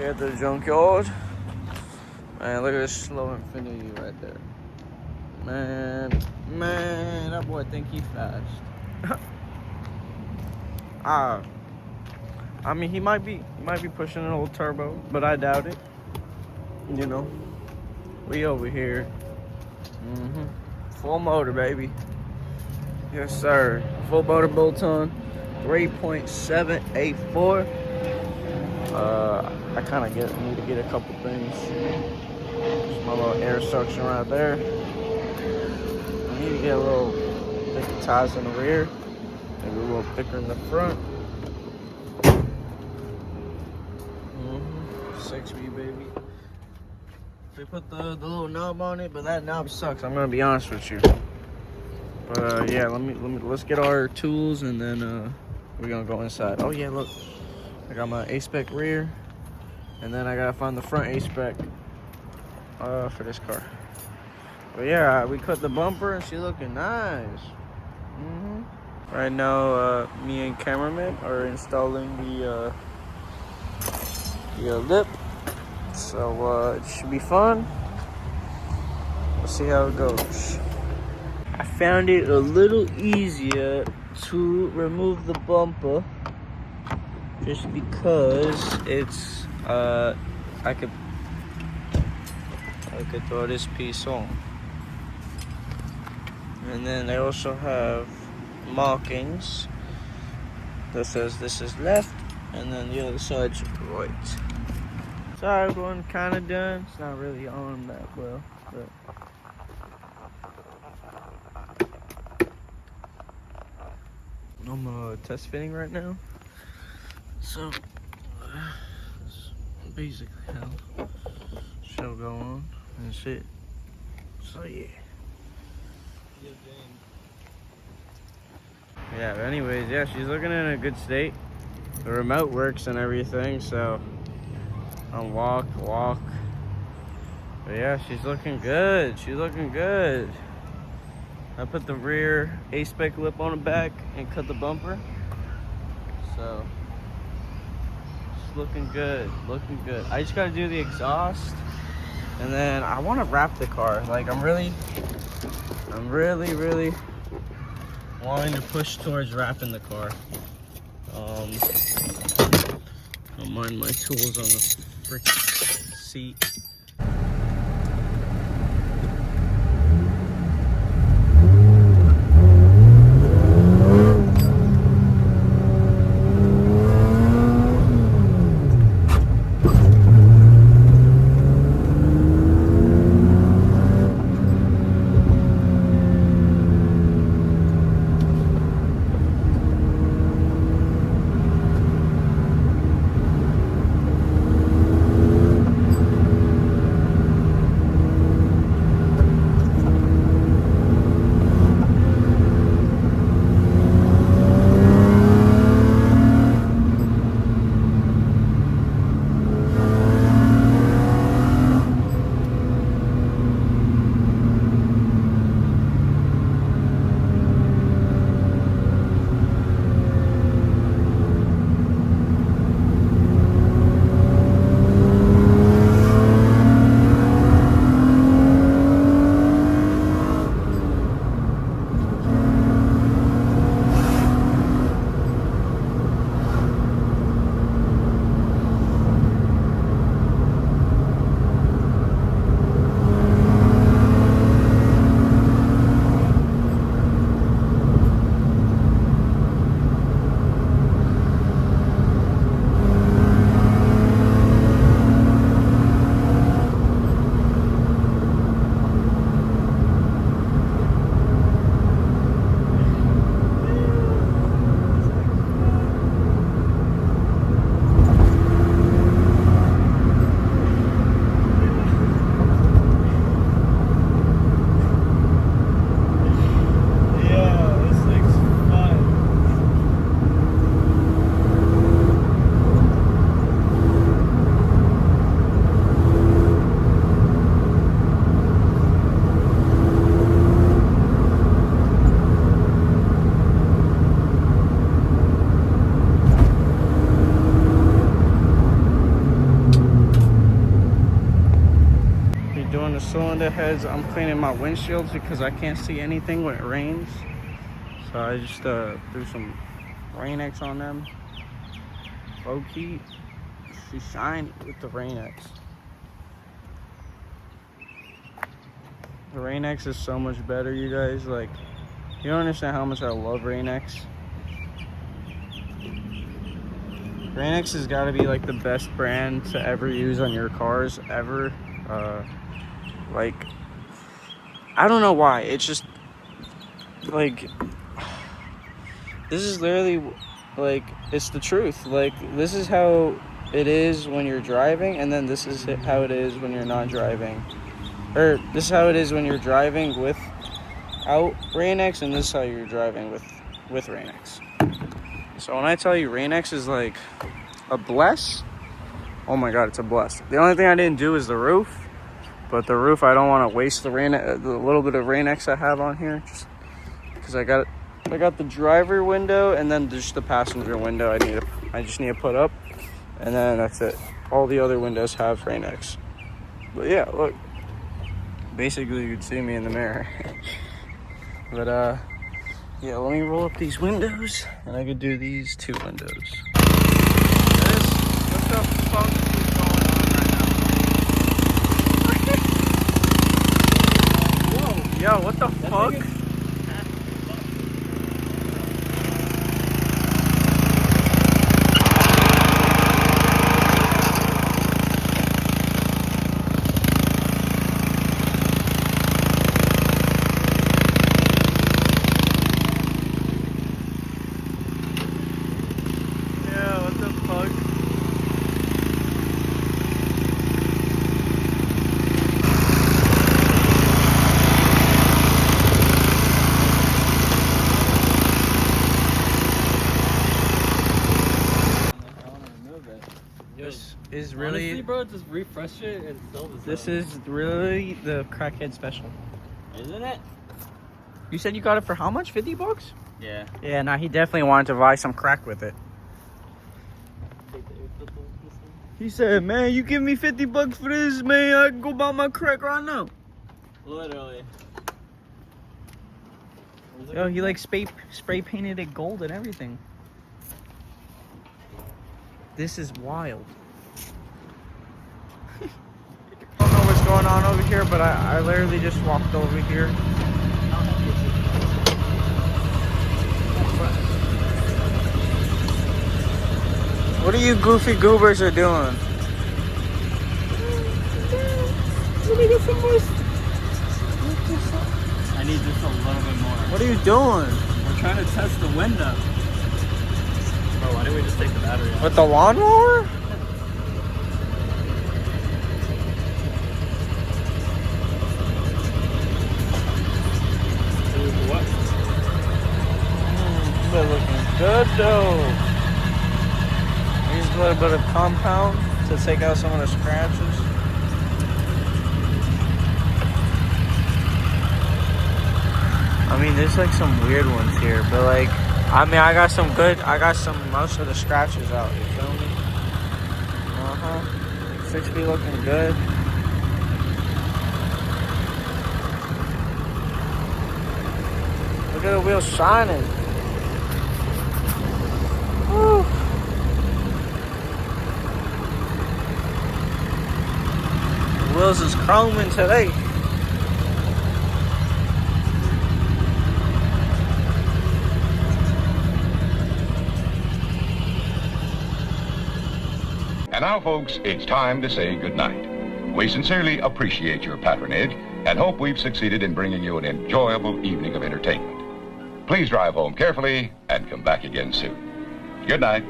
We at the junkyard. Man, look at this slow infinity right there. Man, that boy think he fast. I mean, he might be pushing an old turbo, but I doubt it. You know, we over here. Full motor, baby. Yes, sir. Full motor bolt-on, 3.784. I kind of need to get a couple things. Just my little air suction right there. I need to get a little thicker tires in the rear, maybe a little thicker in the front. 6V, baby. They put the little knob on it, but that knob sucks. I'm gonna be honest with you. But yeah, let's get our tools and then we're gonna go inside. Oh yeah, look, I got my A-spec rear, and then I gotta find the front A-spec for this car. But yeah, we cut the bumper and she's looking nice. Right now, me and cameraman are installing the lip. So it should be fun. We'll see how it goes. I found it a little easier to remove the bumper just because it's I could throw this piece on. And then they also have markings that says this is left and then the other side's right. So everyone kind of done. It's not really on that well, but I'm test fitting right now. So that's basically how she'll go on and shit. So yeah. Yeah, but anyways, yeah, she's looking in a good state. The remote works and everything, so unlock, lock. But yeah, she's looking good. She's looking good. I put the rear A-spec lip on the back and cut the bumper. So it's looking good, looking good. I just gotta do the exhaust, and then I want to wrap the car. Like I'm really wanting to push towards wrapping the car. Don't mind my tools on the freaking seat. doing the cylinder heads. I'm cleaning my windshields because I can't see anything when it rains. So I just threw some Rain-X on them. Low key, she's shiny with the Rain-X. The Rain-X is so much better, you guys. Like, you don't understand how much I love Rain-X. Rain-X has got to be like the best brand to ever use on your cars ever. Like, I don't know why. It's just like, this is literally like, it's the truth. Like, this is how it is when you're driving, and then this is how it is when you're not driving. Or this is how it is when you're driving without Rain-X, and this is how you're driving with Rain-X. So when I tell you Rain-X is like a bless, oh my god, it's a bless. The only thing I didn't do is the roof, but the roof, I don't want to waste the little bit of Rain-X I have on here, just because I got the driver window and then just the passenger window I just need to put up, and then that's it. All the other windows have Rain-X. But yeah, look, basically you could see me in the mirror. But yeah, let me roll up these windows, and I could do these two windows. What the fuck is going on right now? Whoa, yo, what the fuck? This is really, honestly, bro, just refresh it and sell this is really the crackhead special, isn't it? You said you got it for how much? 50 bucks? Yeah. Yeah, nah, he definitely wanted to buy some crack with it. He said, man, you give me 50 bucks for this, man, I can go buy my crack right now. Literally. Yo, he like spray painted it gold and everything. This is wild. I don't know what's going on over here, but I literally just walked over here. What are you goofy goobers are doing? Let me get some more. I need just a little bit more. What are you doing? We're trying to test the window. Bro, why didn't we just take the battery out? With the lawnmower? What? They're looking good though. Use a little bit of compound to take out some of the scratches. I mean, there's like some weird ones here, but like, I mean, I got some most of the scratches out, you feel me? 60 looking good. Look at the wheels shining. Woo. The wheels is chroming today. And now, folks, it's time to say goodnight. We sincerely appreciate your patronage and hope we've succeeded in bringing you an enjoyable evening of entertainment. Please drive home carefully and come back again soon. Good night.